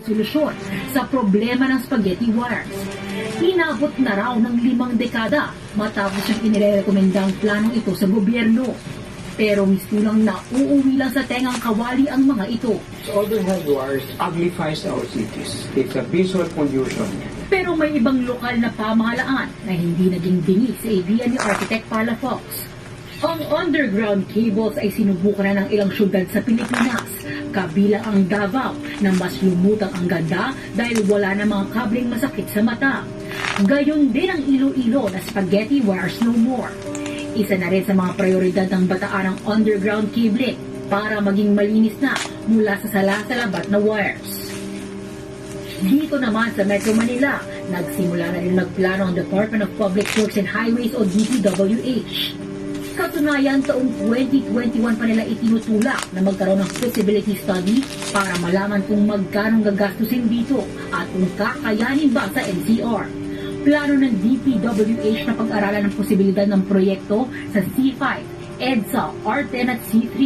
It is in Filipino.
solusyon sa problema ng spaghetti wires. Inabot na raw ng 5 dekada matapos yung inirekomendang planong ito sa gobyerno. Pero mistulang nauuwi lang sa tengang kawali ang mga ito. Overhead wires uglifies our cities. It's a visual pollution. Pero may ibang lokal na pamahalaan na hindi naging bingi sa ideya ni Architect Palafox. Ang underground cables ay sinubukan na ng ilang syudad sa Pilipinas, kabilang ang Davao na mas lumutang ang ganda dahil wala na mga kabling masakit sa mata. Gayon din ang Iloilo na spaghetti wires no more. Isa na rin sa mga prioridad ng bataan ang underground cabling para maging malinis na mula sa salasalabat na wires. Dito naman sa Metro Manila, nagsimula na rin magplano ang Department of Public Works and Highways o DPWH. Katunayan, taong 2021 pa nila itinutulak na magkaroon ng feasibility study para malaman kung magkano gagastusin dito at kung kakayanin ba sa NCR. Plano ng DPWH na pag-aralan ng posibilidad ng proyekto sa C5, EDSA, R10 at C3.